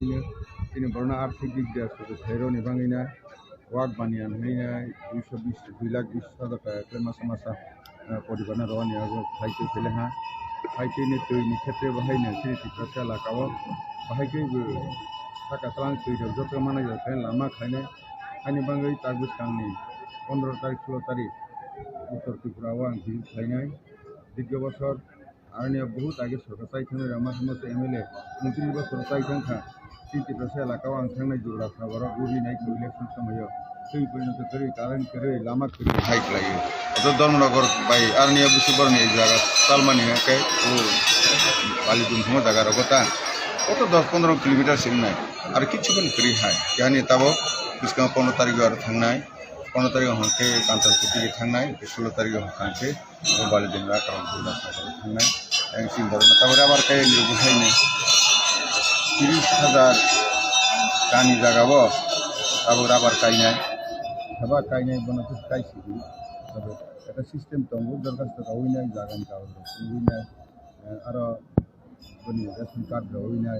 তিনি বড় আর্থিক দিক দিয়ে ধৈর্য ভাঙিনা ওয়াক বানিয়ে হইনাই 220,000 টাকা মাসা পরিবার রওয়ানি খাইতে ফেলে হ্যাঁ খাইতে তৈরি ক্ষেত্রে বাহাইনো সিরিটিফ্রাসা লাগাও বাহাইকে থাকা তালাং তৈরি যত মানা যাবে লামা খাইনে খাইনে বাঙ্গै তাগবুজ কাংনি 15 তারিখ 16 তারিখ উত্তর ত্রিপুরাও आं ভিজিট খাইনাই দ্বিতীয় বছর आरनिया बहुत आगे सरकार चाइथानो रामा समस्त एमएलए 29 बছর चाइथांखा सिरिटिफ्रासा एलाकाव आं थांनाय जुरा साबाराव गुरिनाय इलेक्शन समायाव दै परिणत करै कारेन्ट करै लामा करै हाइक लायो तो धर्मनगर बाय आरनिया बुसुबरनि जागा तालमानि के ओ बालिदुम हम जागा रगता কত 10-15 কিলোমিটার সিমनाय आरो किछुबन करै हाय यानि ताबो बिसका 15 तारिख आरो थांनाय 15 तारिख हांखे कांचनपुर थांनाय 16 तारिख हांखे बालिदुम राकाराव थांनाय सिम धरना ताबो आबार कय निर्बुहायनो 30,000 गानि जागाबो ताबो आबार कायनाय हाबा कायनाय बनोथ कायसिबि तबे এটা সিস্টেম दंगो दरखास्त गावैनाय जागानि गावरो सुबिनाय आरो बनि रेशन कार्ड गावैनाय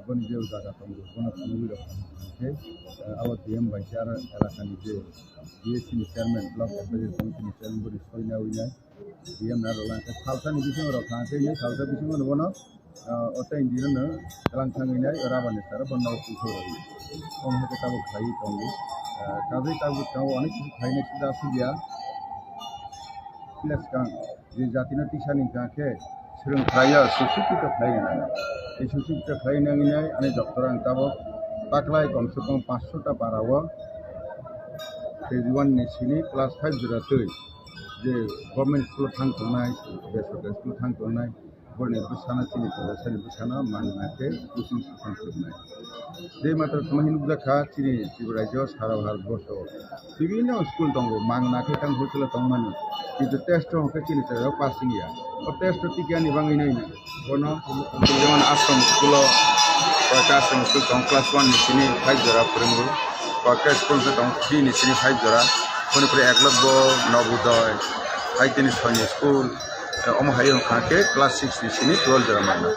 बनि जेव जागा दंगो बनो सुबि रखम आरो डीएम बायसे आरो एलाकानि जे बीएससी चेयरमैन ब्लक एडभाइजरी कमिटिनि चेयरमैन बनि सयना उइनाय डीएम नारोला खालसानि बिथिङाव थाङाखै बे खालसा बिथिङाव बनो अटे इन्दिनो लांथाङैनाय राबानि सारा बनाव उठौरायो कम हेके ताबो खायि दंगो काजै ताबो गाव अनेक কিছু खायनाय सिदा सिदिया प्लेस गां जे जातिना टिसानि गाखे सोलोंथाया सुसिकित खायनाय এই सुसिकित खायनाय आने डक्टर ताबो ताकलाय कमसे कम 500 टा बाराव केजी 1 नि सिनि क्लास 5 जरातै जे गभर्नमेंट स्कूल थांथ'नाय बेसरकारि स्कूल थांथ'नाय बरनि बुसाना चिनि फरायसालि बुसाना माननाके कोचिं थांथ'नाय जे मात्र समाहिन बुजाखा चिनि राज्य सारा भारतबर्षआव विभिन्न स्कूल दंगो मांगनाके थां होटल दंमानो किन्तु टेस्ट होके चिनि थायाव पासिं या और टेस्ट टिकियानि बाङैनाय बनो जेमन आश्रम स्कूल कयटा आश्रम स्कूल दं क्लास 1 नि चिनि 5 जरा फोरोंगो कयटा स्कूल दं 3 नि चिनि 5 जरा बनिफ्राय एकलब्य नवोदय हाइटेनि सैनिक स्कूल अमहाय खाके क्लास 6 नि सिनि 12 जरा माना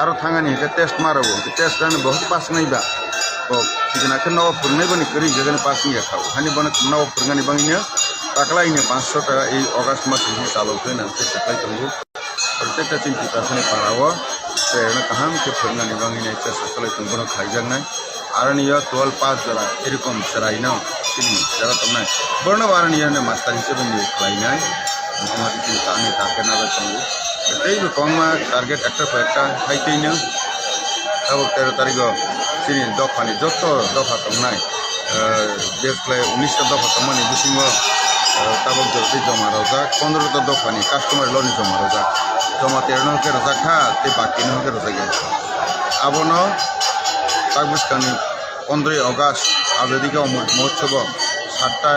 आरो थांगानि के टेस्ट मारबो टेस्ट रान बहुत पास नैबा ओ सिगना के नव फुरनै बनि करि जगन पासिं या खाव हानि बन नव फुरगानि बाङैनो ताकलायनो 500 टा ए अगस्त मासनि चालौखै ना के सप्लाय दंगो प्रत्येक चिन्ति पासनि पाराव सेरना कहां के फुरगानि बाङैनो के सप्लाय दंगो खायजांनाय आरनिया 12 पास जरा एरकम सरायनो सिनि जरा तमनाय बर्णवारनिया ने मास्टर हिसाबै नि खायनाय समाजि चिनि तानि टारगेट ना दंगो এই কমা টার্গেট একটা একটা হাইতেইনো अब 13 तारिख चिनि दफानि जत दफा दंनाय देशलाय 19 दफा दंमानि बिसिङाव ताबक जति जमा रजा 15 दफानि कास्टमार लनि जमा रजा जमा 13 के रजा खा ते बाकी न के रजा गया आबनो तागबुसकानि 15 अगस्त आजादी का महोत्सव 7टा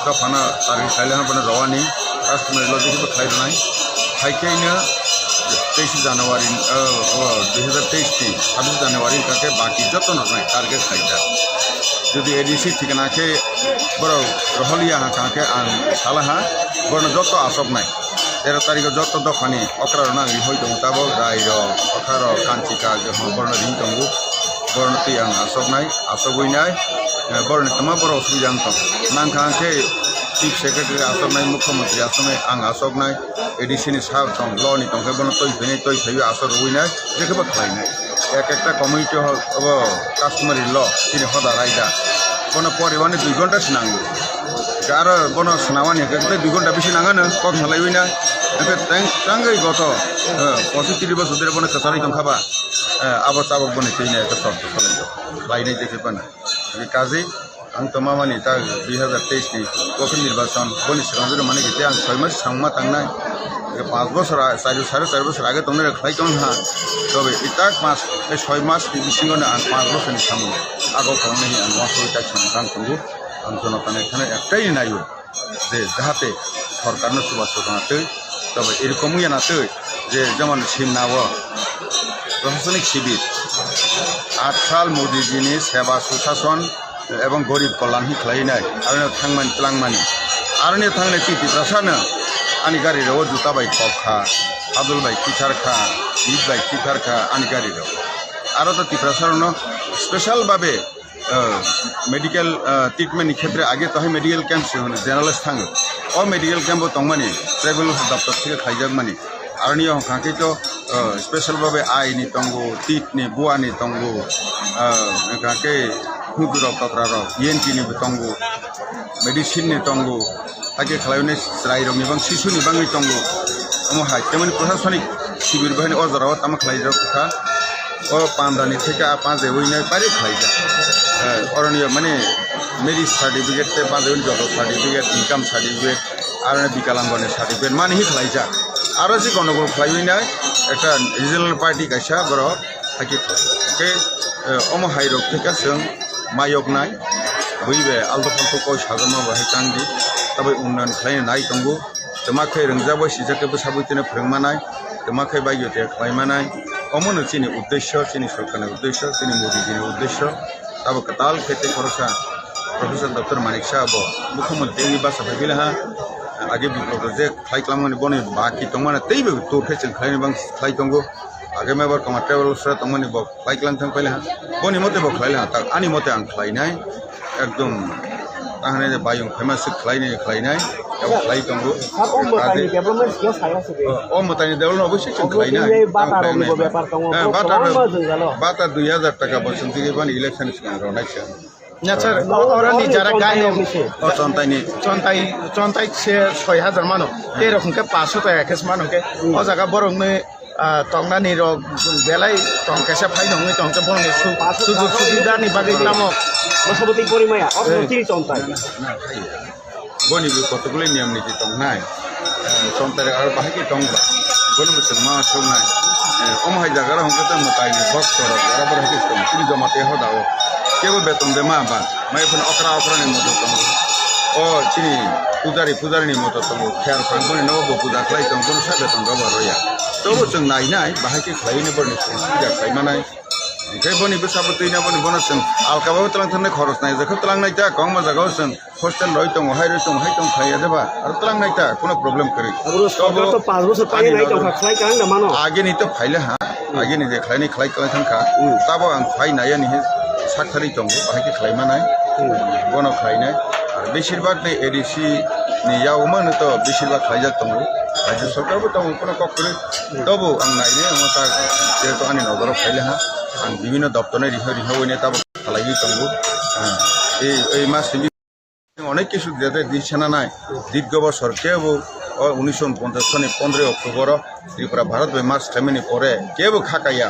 दफाना तारिख खाइलाना बन रवानी कास्टमार लनि के खाइनाय खाइकेनो 23 জানুয়ারি 2023 की 26 জানুয়ারি के बाकी जत नय टार्गेट खाइदा যদি एडीसी ठिकाना के बरो रहलिया काके आं सालाहा बरन जत आसबनाय 13 तारिख जत दफानि अक्रार ना होय दं ताबो रायरो अखार कान्तिका जे बरन रिं दंगो बरन ति आं आसबनाय आसबैनाय बरन तमा बरो सुबिदा दं नांखाके चीफ सेक्रेटारि आसबनाय मुख्यमंत्री आसबनाय आं आसबनाय एडीसी नि साब दं लनि दंखाय बन तय फैनाय तय फैयो आसर रुइनाय जेखौबो खालायनाय एक एकटा कमिउनिटी हल अब कास्टमारि ल चिनि हदा रायदा बन परिबानि 2 घन्टा सिनांगो आरो बन सुनावानि के 2 घन्टा बेसि नाङानो कम खालायबैना बे तांगै गत 35 बছর ধরে বন कसारि दंखाबा आबो ताबक बन थैनाय एक शब्द खालायदो लायनाय जेखौबो काजै आं तो मामानि ता 2023 नि लोकसभा निर्वाचन बनि सिगांजों माने गिते आं 6 मास सांमा थांनाय 5 বছর 4.5 বছর आगे तुमने खाइकन हा तबे इताक मास 6 मास नि बिसिङावनो आं 5 বছরनि सामु आगो खालामनायनि आं वासुइता सांखां खुंगु आं जनतानि खाने एकटाइ नायो जे जाहाथे सरकारनो सुबास होनातै तबे एरकमই यानातै जे जेमन सिमनाव प्रशासनिक शिविर 8 साल मोदी जी नि सेवा सुशासन एवं गरीब कल्याण ही खालायनाय आरो थांमान तलांमानि आरो थांनाय चिटिफ्रासानो आनि गारि राव जुता बाय खखा हादुल बाय किसारखा ईद बाय किसारखा आनि गारि राव আরও তো টিপ্রাসারণ স্পেশালভাবে মেডিকেল ট্রিটমেন্টनि ক্ষেত্রে আগে তো মেডিকেল ক্যাম্প জেনারেলিস্ট थाङो अ मेडिकल कैम्प तंगमानि ट्राइबल दफ्तर থেকে खाइजाक मानि आरो हांखै तो स्पेशलभाবে आइनि तंगो टीटनि बुवानि तंगो हांखै हुदुराव तक्राराव ENTनि तंगो मेडिसिननि तंगो हागे खालायने रायरंनि बां शिशुनि बांनि तंगो अमहाय तेमनि प्रशासनिक शिबिर बाहायनि अजराव तामा खालायजाक खोथा अ पान्दानि থেকে पाजे वइनाय पारि खालायजा अरनिय माने मेरिज सार्टिफिकेट ते पाजे वइनि जब सार्टिफिकेट इनकाम सार्टिफिकेट आरो बिकलांगनि सार्टिफिकेट माने हि खालायजा आरो जे गणगल खालायनाय একটা রিজনাল পার্টি কাইসা बर थाखि के अमहाय रक থেকে जों मायक नाय बैबे आलदा फालतु कय सागमा बाहाय तांगि तबै उन्नयन खालायनो नाय दंगो तमाखै रंजाबाय सिजाखैबो साबैतोनो फोरोंमानाय तमाखै बायते खालायमानाय अमनो चिनि उद्देश्य चिनि सरकारनि उद्देश्य चिनि मोदीजीनि उद्देश्य तब कताल खेते खरसा प्रोफेसर डॉक्टर मानिक साहब मुख्यमंत्री बासा फैला आगे विप्लव जे खाई खालामनानै बने बाकी तंगमाने तैबो तोरखे जों खालायनो बां खालाय दंगो आगे मेबर कमा ट्रेवल सर तंगमाने बक खालाय खालामथां फैला बनि मते बक खालायला ता आनि मते आं खालायनाय एकदम ताहने जे बायं फेमास खालायनाय खालाय दंगो ओ मतानि डेभलप अवश्य जों खालायनाय बाता 2000 टाका बसंती बानि इलेक्शन सिगां रनायसो Sir, orang ni jarak gaya contai se 6000 mano. Pero kung ke 500 ta ekes mano ke o jaga borong ni tongna ni ro belai tong kese phai dong ni tong ke borong ni sujud sudida ni bagi namo masabati porimaya o tiri contai boni bi kotoguli niam ni tong nai contai ar bahaki tong ba boni bi ma songnai omhai jaga ra hongke ta motai ni box ro ara bar haki tong tiri jamate ho dao केवल बेतन दे मा बा मैं अपन अकरा नि मदद तंगो ओ चिनी पुजारी नि मदद तंगो ख्यार फांगबनि नबो पूजा खालाय तंगो सा बेतन दबो रया तबो जों नायनाय बाहायके खालायनो बरनि सुबिदा खालायमानाय ओंखाय बनि बैसाबो तैना बनि बनसों आलकाबाबो तलांथारनाय खरस नाय जखौ तलांनाय ता गं मा जागाव जों हस्टेल रय दङ हाय दं खाया देबा आरो तलांनाय ता कोनो प्रॉब्लम करै सरकार तो 5 বছর पाइ नाय दं खालाय कां ना मानो आगे नि तो फाइले हा आगे नि जे खालायनि खालाय थांखा ताबो आं फाइ नाया नि साखारि दंगो बाहायके खालायमानाय बनो खालायनाय आरो बेसिरभाग नै एडिसि नि यावमोन तो बेसिरभाग खालायजाक दंगो राज्य सरकारबो दङ कोनो ककरे तबो आं नायनो मता जेहेतु आंनि नजराव फाइले हा आं विभिन्न दप्तरनि रिहावैनो ताबो खालायि दंगो এই मासनि অনেক কিছু যেতে দিচ্ছে না নাই দীর্ঘ বছর কেউ 1949 সনে 15 অক্টোবর ত্রিপুরা ভারত মার্চ থামিনি পরে কেউ খাকাইয়া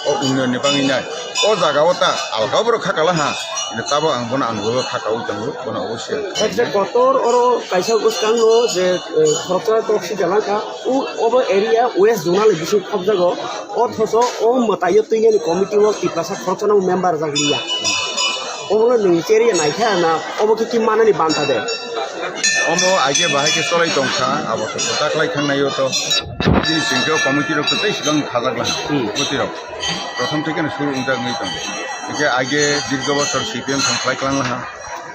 ও উন্নয়ন বাঙি নাই ও জায়গাওতা আলগাবর খাকালা হা কিন্তু তাবো আং বনা আনগো খাকাও দंगो বনা অবশ্যই একটা কতর ওর কাইসা গোস্কানো যে খরচা তো সিগালাকা ও ওব এরিয়া ওয়েস্ট জোনাল বিশু খবজাগো অথচ ও মতায় তৈনি কমিটি ও টিপ্রাসা খরচনা মেম্বার জাগলিয়া ওগুলো নিচেরিয়া নাইখা না ওবকে কি মানানি বান্তা দে अमो आगे बाहायके चलाय दंखा आबो तो ताकलाय थांनायो तो जिनि सिंखौ कमिटि रखो तै सिगां खाजागला गतिराव प्रथम थेकेनो शुरू उंदाङै दं एके आगे दीर्घ बছর CPM संख्लाय खालामला हा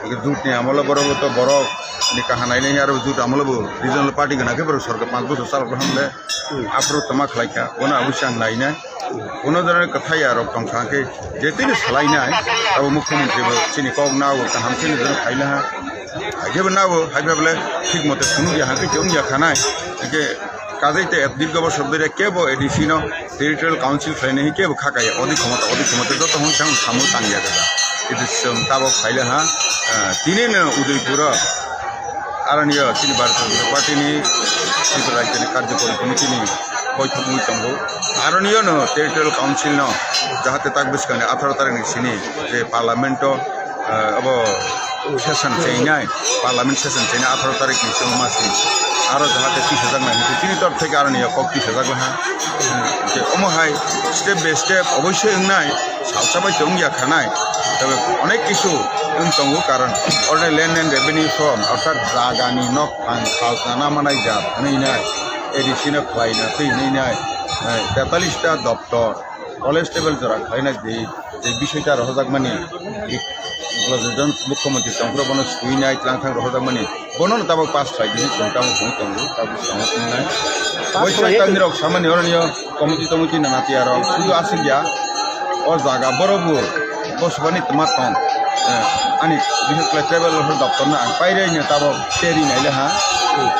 एके जुटनि आमल बरबो तो बर नि काहानाय नै आरो जुट आमलबो रिजनल पार्टी गनाके बर सरकार 5 বছর चालग्रा हमले आप्रो तमा खलायखा बना अवश्य आं नायनाय কোনো ধরনের কথাই আর দংখাকে যেতেনি সালাইনাय अब मुख्यमंत्री चिनि कग नाव हामसिनि जन फाइला हा आगेबो नावो हाइबाबले ठीक मते सुनु या हाके जों या खानाय के काजैते दीर्घ बছর ধরে केबो एडिसिनो टेरिटोरियल काउंसिल फ्राइने हि केबो खाकाय अधिक क्षमता जत हम सांग सामु तांगिया गदा इदि सम ताबो फाइला हा तिनेनो उदयपुर आरनिय चिनि भारत पार्टीनि त्रिपुरा राज्यनि कार्यकर्ता कमिटिनि बैठक दंगो आरनिय न टेरिटोरियल काउंसिल न जाहाते ताक बिसकाने 18 तारिखनि सिनि जे पार्लियामेंट अब सेसन चैनाय पार्लियामेंट सेसन चैना 18 तारिखनि मासनि आरो जाहाते 30,000 नायनि तिनि तरफ থেকে आरनिय 30,000 लाहा जे अमहाय स्टेप बाय स्टेप अवश्य होनाय सावसाबाय दंगिया खानाय तबे अनेक किछु दंगो कारण अर्डे लैंड एंड रेवेन्यू फ्रम अर्थात जागानि नक आं खालना मानाय जा नैनाय एडिसिनो खालायना फैनाय 43टा दप्तर कलेज टेबल जरा खालायनाय जे বিষয়টা রহজাক মানে গজজন মুখ্যমন্ত্রী তংগ্র বন সুইনাই ত্লাংথাং রহজাক মানে বনন তাবক পাস খাইদিন সংতাম হইতংগো তাবু সামনাय বৈশাখ তান্দিরক সামান্য অরনিয় কমিটি নানাতি আর শুধু আসিয়া ও জায়গা বড়বো বসবানি তোমার টং আনি বিশেষ করে ট্রাইবেল ওয়েলফেয়ার দপ্তর না বাইরেनो তাবো টেরি নাইলে হা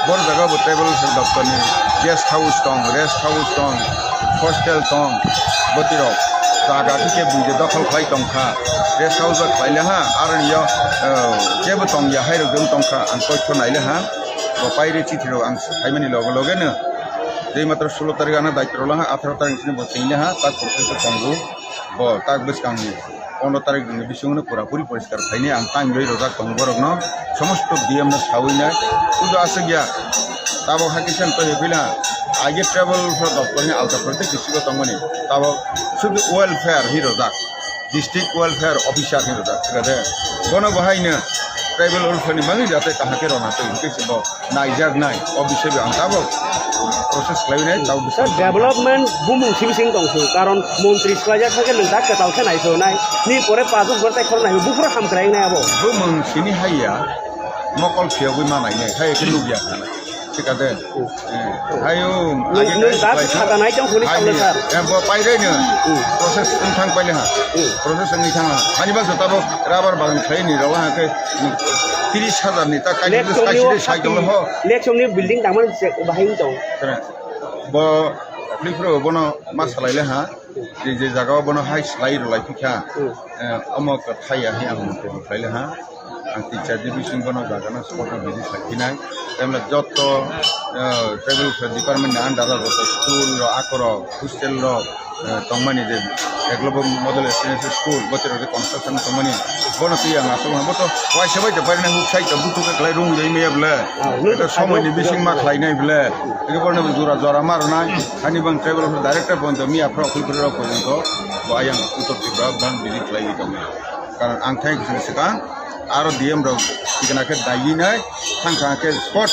বড় জায়গা ট্রাইবেল ওয়েলফেয়ার দপ্তরনি गेस्ट हाउस दं रेस्ट हाउस दं हस्टेल दं बोतिराव जागा के बुझे दखल खाई दंखा रेस्ट हाउस खाइले हा आरो इयाव जेबो दं या हाइरो जों दंखा आं तथ्य नाइले हा बायरे चिठिरो आं हाइमानि लगे लगेनो जे मात्र 16 तारिखानो दायित्व लाहा 18 तारिखसिम बसैले हा ता प्रसेस दंगो ब ताक बसकांनि 15 तारिख दिन बिसुंगनो पुरापुरि परिष्कार खाइने आं टाइम रइ रजा दंबरगनो समस्त डीएम न सावैना कुदो आसे गया ताबो हाकिसान तो हेबिला आगे ट्राइबल दफ्तर आलदा प्रदेश डिस्ट्रिक्ट तंगमनि ताबो शुद्ध वेलफेयर हिरो जाक डिस्ट्रिक्ट वेलफेयर ऑफिसर हिरो जाक सिगादे बनो बहायनो ट्राइबल वेलफेयर नि बांगि जाते काहाके रना तो केसिबो नाइजाक नाय ऑफिसर बे आं ताबो प्रोसेस खालायनाय ताव सर डेभलपमेंट बुमुं सिबिसिं दंसो कारण मंत्री स्लाजा थाके नोंदा कताव खेनायसो नाय नि परे पाजु गरताय खरनाय बुफुर हामख्राय नायाबो बुमुं सिनि हायया मकल फियाव बे मानायने हाय के लुगिया थाना सिगादे हायो नों दा खाता नाय दं हुनि खावले सर एबो पाइरेनो प्रोसेस थां पाइले हा प्रोसेस नि थाङा हानिबा जताबो राबार बागान खायनि रला हाके 30,000 नि ता काइदे साइडे साइडल हो लेक्समनि बिल्डिं दामन बाहायनि दं ब फ्लिफ्रो बनो मासालाइले हा जे जागाव बनो हाइ स्लाइ रलाइ फिखा अमक थाया हे आं खाइले हा आं टीचर डिविजन बनो जागाना सपना बिदि साखिनाय तेमला जत ट्राइबल डिपार्टमेंट आन्डार जत स्कुल र आकर हस्टेल र तंगमानि जे ग्लोबल मॉडल रेसिडेंशियल स्कूल बोतरो जे कंस्ट्रक्शन तंगमानि बनो तिया नासो बतो वाइ सबाय त बायना हुसाइ त बुथु खलाय रुं जै मेबले এটা সময়नि बिसिं मा खालायनाय बले एके बनो जुरा जरा मारनाय हानि बां ट्राइबल डाइरेक्टर बन्द मिया फ्र फुलफुर पर्यन्त बायां उत्तर त्रिपुरा बां बिदि खालाय दं कारण आं थाइ सिगां आरो डीएम र सिगनाके दायिनाय थांखाके स्पट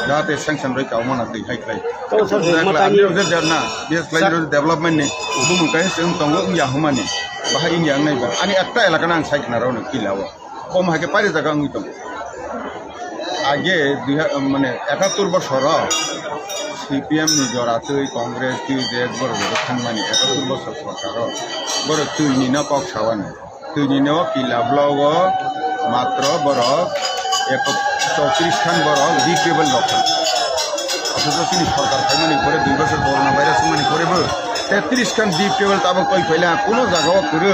जाहाथे सेंक्शन रय गावमाना दै हाइख्लाय तो सर मातानि जे जरना बेस लाइन डेभलपमेन्ट नि बुमुकाय जों दंगो इया हुमानि बाहाय इया नायबा आनि एकटा एलाकाना आं साइखना रावनो किलाव कम हाके पारि जागा आं दं आगे माने 71 বছর सीपीएम नि जरातै कांग्रेस टीजेड बर थांमानि 71 বছর सरकार बर तुइनि न पक्षावानो तुइनि न किला ब्लग मात्र बर 134 खान बर डिटेबल रखा অথচ তিনি সরকার খাইমানি করে 2 বছর করোনা ভাইরাস মানি করেবো 33 খান ডিটেবल তাবো কই ফেলা কোনো জায়গাও করে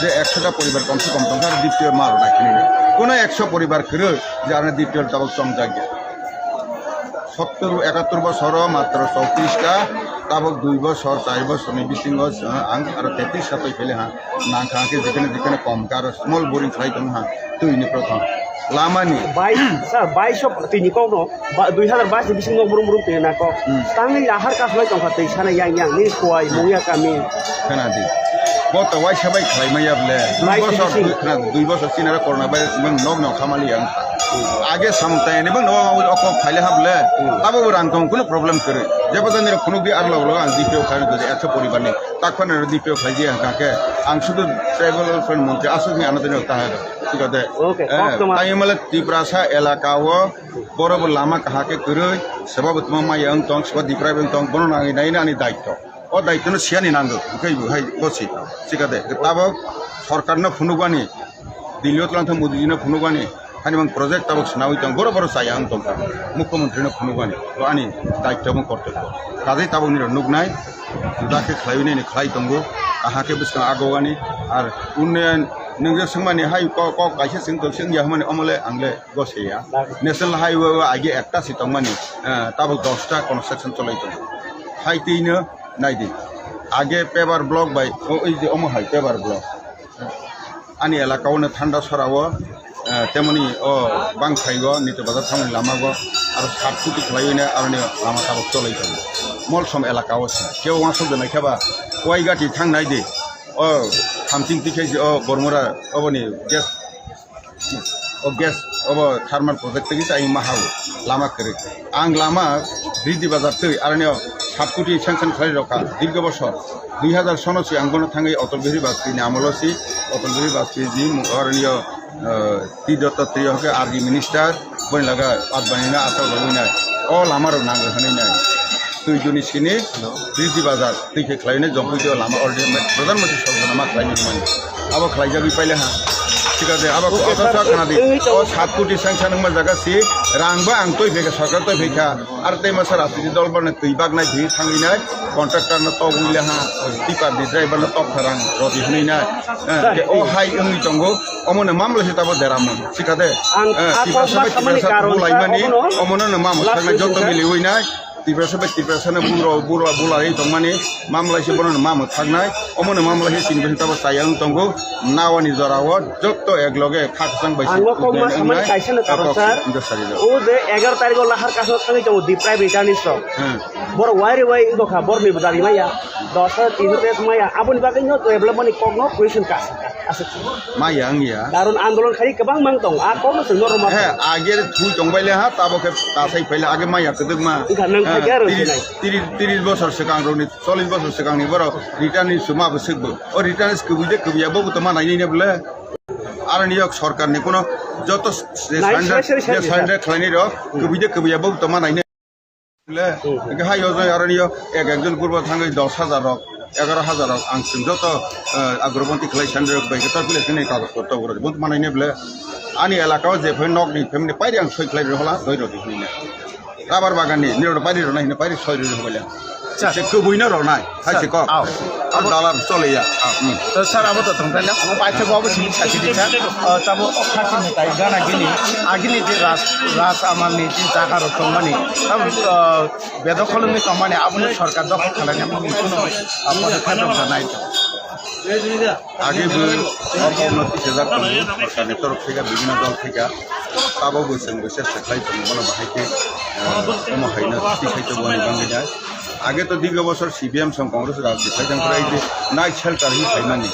যে 100টা পরিবার কমসে কম সংখ্যার ডিটেবল মার না কিনে কোনো 100 পরিবার করে যে আর ডিটেবল তাবো কম জায়গা 70-71 বছর মাত্র 34টা তাবো 2 বছর 4 বছর নি বিসিং আং আর 33 সাতই ফেলে হা না খাকে যেখানে কম কার স্মল বোরিং খাই দং হা তুইনি প্রথম लामानि 22 सर 22 तिनि कौनो 2022 बिसिं बुरुं बुरुं पेना को तांनि लाहार कासबाय दंखा दै साना यां यां नि खवाय मुया कामि खोनादि बत वाइ सबाय खालायमायाबले 2 বছর सिनारा कोरोना भाइरास बं नग नग खामालि आं आगे सामतायने बं नग अक फाइले हाबले ताबो रांथं कुनो प्रॉब्लम करे जेबो जनि खुनु बि आर लगलो आं दिपिओ खानो गजे 100 परिबारनि ताखने दिपिओ खाइजे आंखाके आं शुद्ध ट्राइबल फ्रेंड मंत्री आसुनि आनदनि ताहा सिगादे ओके ताइमले त्रिपुरासा एलाकाव बरब लामा काहाके करे सेबा बतमा मायं तंग सेबा दिप्राइबें तंग बनो नाङै नायना आनि दायित्व ओ दायित्वनो सियानि नांगो गैबो हाय बसि सिगादे ताबो सरकारनो फुनुगानि दिल्लीयाव तलांथ मोदीजिनो फुनुगानि हानिबां प्रोजेक्ट ताबो सुनावै तंग बरो साया आं तंग मुख्यमंत्रीनो फुनुगानि तो आनि दायित्वबो कर्तव्य काजै ताबो निर नुगनाय जुदाके खालायनायनि खालाय तंगो काहाके बिसका आगवानि आर उन्नयन नोंजो सोंमानि हाइ क गाइसे सिं दसिं या माने अमले आंले गसेया नेशनल हाइवे आगे एकटा सितंमानि ताबो 10टा कन्स्ट्राक्शन चलाइतो हाइतिनो नाइदि आगे पेवर ब्लॉक बाय ओइ जे अम हाइ पेवर ब्लॉक आनि एलाकावनो थान्दा सरावो तेमनि ओ बांखाइगो निते बाजार थांनि लामागो आरो 7 फुट खालायनो आरो लामा ताबो चलाइतो मलसम एलाकाव केव वासो दोनायखाबा वाइ गाटी थांनाय दे ओ थामथिं तिखे ओ बरमरा अबनि गेस अब थार्माल प्रोजेक्ट तगि साइ माहाव लामा करे आं लामा रिदि बाजार तै आरनियो 7 कोटी सेंक्शन खालाय रखा दीर्घ बছর 2000 सनसि आंगनो थाङै Atal Bihari वाजपेयीनि आमलसि Atal Bihari Vajpayee ji आरनियो T Dutt त्रिहके RG minister बनि लगा आदबानिना आसाव लुइना ओ लामा र नांगो हनैना tujuh sini di bazar tiga klien jompu itu lama order program masih soal nama klien mana apa klien jadi pilih ha jika deh apa apa karena di oh 7 koটি sanction yang menjaga si rangba angtoi bega sarkar toi bega arti masyarakat di dol berne tuibag naik di sanginai kontraktor na tog nila ha tipa di driver na tog sarang roti huni na oh hai ungi tonggo omone mamla si tabo deramon jika deh tipa sampai mulai mani omone na mamla sangat jodoh miliwi na tiba sana buru itu mana mamla si bono mamu tagnai omone mamla si sini kita sayang tunggu nawani zorawat jokto egloge khaksan baisi anggo koma sampai kaisa na karosar o de 11 tarik lahar kaso sangi tunggu di private anisro bor wire doka bor ni badari maya dosa 3 maya abun bagai nyot problem ni kogno question kas asik maya ya darun andolon khari kebang mangtong ako no seno roma ager thu tongbaile ha tabo ke tasai pele age maya keduk ma 30 বছর সেকাং রনি 40 বছর সেকাং নি বড় return Suma বসিকবো ও return কবিদে কবিয়াবো তো মা নাইনি বলে আর নিয়োগ সরকার নি কোন যত স্ট্যান্ডার্ড খাইনি র কবিদে কবিয়াবো তো মা নাইনি বলে হাই ওজন আর নিয়োগ একজন পূর্ব থাঙ্গই 10,000 রক 11,000 রক আংসিম যত আগ্রপন্থী খাই স্ট্যান্ডার্ড বাই কত প্লেস নি কাগজপত্র করে বন্ত মা নাইনি বলে আনি এলাকাও যে ফেন নক নি ফেমনি পাইরি আং সই খাই হলা দইর দিনি Kabar bagan ni, ni orang pari orang ni pari soy orang boleh. Cek kebuina orang, hai cek kau. Dalam soleh ya. তো স্যার আবার তো তোমরা না আমার পাইছে বাবু সিন সাথে দিছা তাবো অখাতি নেতাই গানা গিনি আগিনি যে রাস আমার নি যে জায়গা রকম মানে তাব বেদখলমি কমানে আপনি সরকার দখল খালানি আমি কোনো পদক্ষেপ নাই আগে অপউন্নতি সেজার সরকারের তরফ থেকে বিভিন্ন দল থেকে তাবো বসেন বসে সেখাই বলে বাহাইকে হাইনা শিখাইতে বলে বাঙে যায় আগে তো দীর্ঘ বছর সিপিএম সং কংগ্রেস রাজনীতি খাইতাম করে যে নাইট শেল্টার হি খাইমানি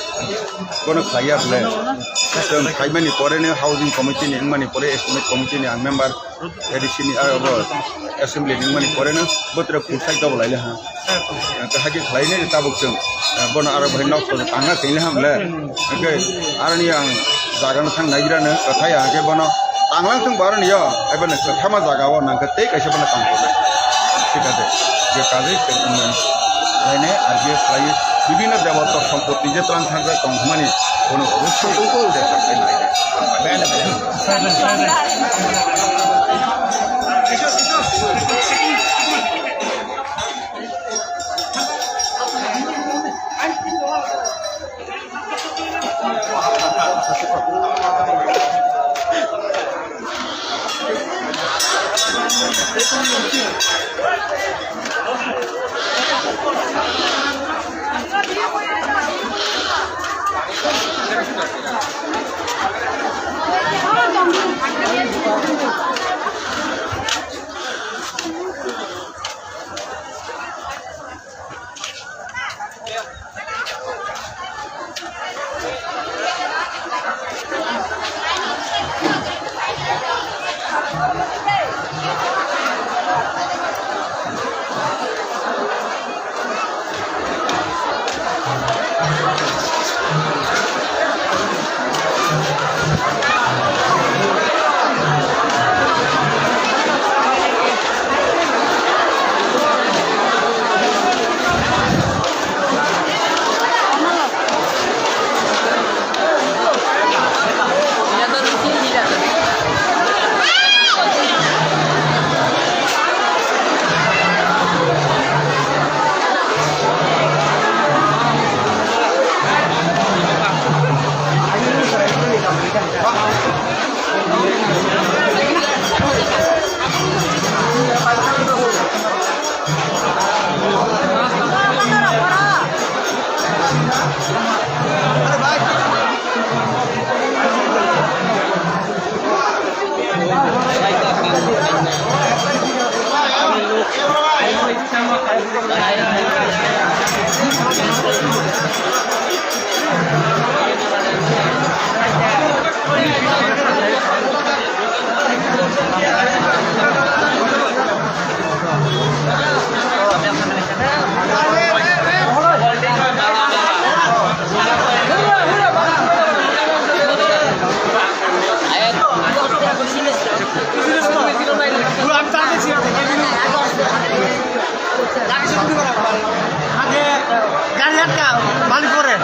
কোনো খাইয়া বলে খাইমানি পরে হাউজিং কমিটি নি মানে পরে এস্টিমেট কমিটি নি মেম্বার এডিসিনি এসেম্বলি নি মানে পরে বতরে ফুসাই তো বলাইলে হ্যাঁ হাকি খাইনে তাবক जों বন আর ভাই নক তাঙ্গা কইলে হামলে ওকে আর নি আং জাগানো থাং নাইরানো কথায়া আগে বন তাংলাং जों বার নিও এবারে কথামা জাগাও নাকে তেই কাইছে বন তাংকো ঠিক আছে যে কাজে এনে আর যে প্রায় বিভিন্ন দেবতার সম্পত্তি যে ত্রাণ থাকবে কংমানি কোনো অবশ্যই দেখাতে নাই মালিক করে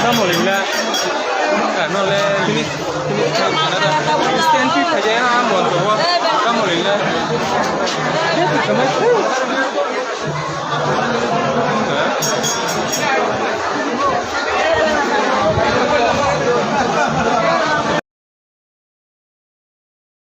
Namolingla kanole ini stand fit aja na amon to namolingla